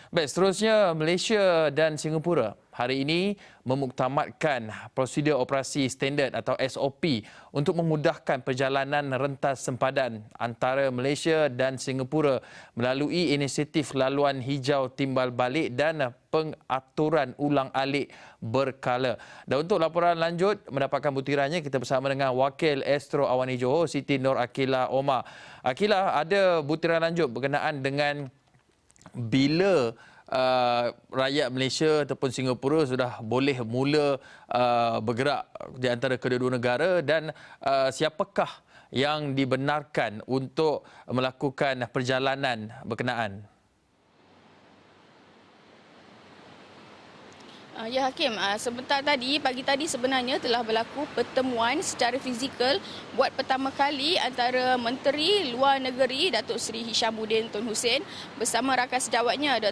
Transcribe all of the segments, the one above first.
Baik, seterusnya Malaysia dan Singapura hari ini memuktamadkan prosedur operasi standard atau SOP untuk memudahkan perjalanan rentas sempadan antara Malaysia dan Singapura melalui inisiatif laluan hijau timbal balik dan pengaturan ulang-alik berkala. Dan untuk laporan lanjut mendapatkan butirannya, kita bersama dengan Wakil Astro Awani Johor, Siti Nur Akila Omar. Akila, ada butiran lanjut berkenaan dengan bila rakyat Malaysia ataupun Singapura sudah boleh mula bergerak di antara kedua-dua negara, dan siapakah yang dibenarkan untuk melakukan perjalanan berkenaan? Ya Hakim, sebentar tadi, pagi tadi sebenarnya telah berlaku pertemuan secara fizikal buat pertama kali antara Menteri Luar Negeri Datuk Seri Hishamuddin Tun Hussein bersama rakan sejawatnya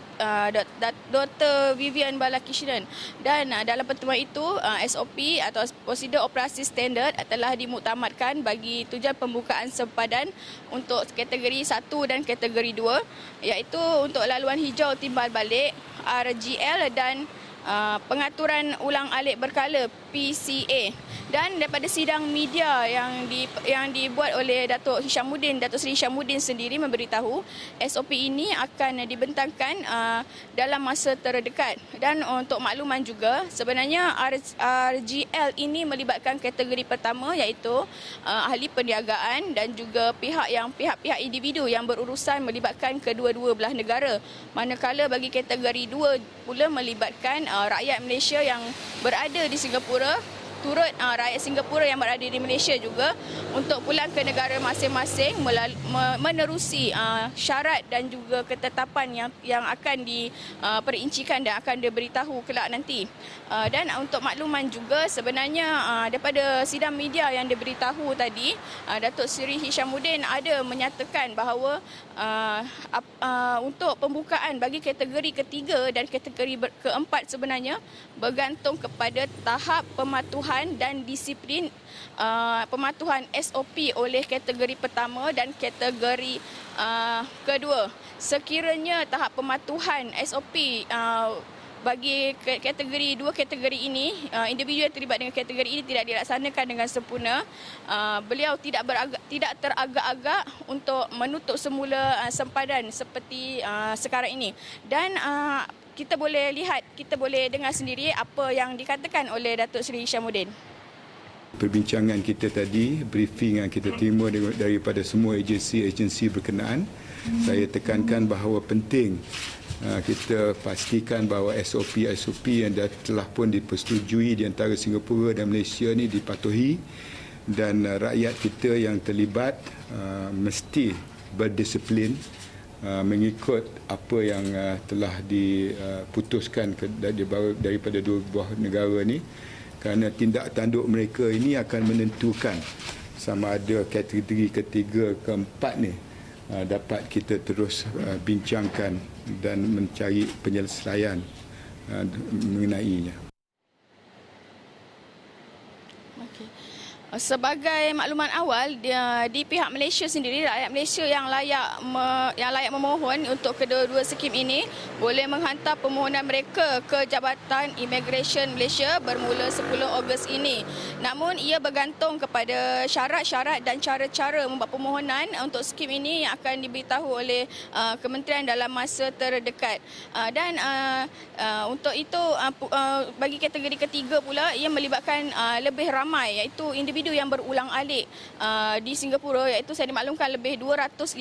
Dr. Vivian Balakrishnan. Dan dalam pertemuan itu, SOP atau prosedur operasi standard telah dimuktamadkan bagi tujuan pembukaan sempadan untuk kategori 1 dan kategori 2, iaitu untuk laluan hijau timbal balik RGL dan pengaturan ulang-alik berkala PCA. Dan daripada sidang media yang dibuat oleh Datuk Seri Hishamuddin sendiri memberitahu SOP ini akan dibentangkan dalam masa terdekat. Dan untuk makluman juga, sebenarnya RGL ini melibatkan kategori pertama, iaitu ahli perniagaan dan juga pihak-pihak individu yang berurusan melibatkan kedua-dua belah negara. Manakala bagi kategori 2 pula melibatkan rakyat Malaysia yang berada di Singapura, turut rakyat Singapura yang berada di Malaysia juga untuk pulang ke negara masing-masing menerusi syarat dan juga ketetapan yang akan diperincikan dan akan diberitahu kelak nanti. Dan untuk makluman juga, sebenarnya daripada sidang media yang diberitahu tadi, Datuk Seri Hishamuddin ada menyatakan bahawa untuk pembukaan bagi kategori ketiga dan kategori keempat sebenarnya bergantung kepada tahap pematuhan dan disiplin pematuhan SOP oleh kategori pertama dan kategori kedua. Sekiranya tahap pematuhan SOP bagi kategori 2 kategori ini, individu yang terlibat dengan kategori ini tidak dilaksanakan dengan sempurna, beliau tidak teragak-agak untuk menutup semula sempadan seperti sekarang ini. Dan kita boleh lihat, kita boleh dengar sendiri apa yang dikatakan oleh Datuk Seri Hishamuddin. Perbincangan kita tadi, briefing yang kita terima daripada semua agensi berkenaan, saya tekankan bahawa penting kita pastikan bahawa SOP yang telah pun dipersetujui di antara Singapura dan Malaysia ni dipatuhi, dan rakyat kita yang terlibat mesti berdisiplin mengikut apa yang telah diputuskan daripada dua buah negara ni, kerana tindak tanduk mereka ini akan menentukan sama ada kategori ketiga keempat ni dapat kita terus bincangkan dan mencari penyelesaian mengenainya. Sebagai makluman awal, di pihak Malaysia sendiri, rakyat Malaysia yang layak memohon untuk kedua-dua skim ini boleh menghantar permohonan mereka ke Jabatan Immigration Malaysia bermula 10 Ogos ini. Namun ia bergantung kepada syarat-syarat dan cara-cara membuat permohonan untuk skim ini yang akan diberitahu oleh kementerian dalam masa terdekat. Dan untuk itu, bagi kategori ketiga pula, ia melibatkan lebih ramai, iaitu individu yang berulang-alik di Singapura, iaitu saya dimaklumkan lebih 250,000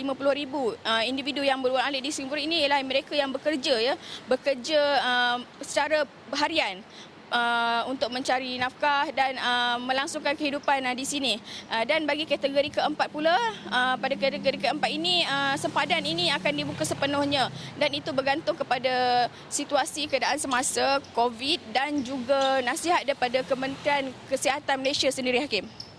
individu yang berulang-alik di Singapura ini ialah mereka yang bekerja secara harian untuk mencari nafkah dan melangsungkan kehidupan di sini. Dan bagi kategori keempat pula, pada kategori keempat ini sempadan ini akan dibuka sepenuhnya, dan itu bergantung kepada situasi keadaan semasa COVID dan juga nasihat daripada Kementerian Kesihatan Malaysia sendiri, Hakim.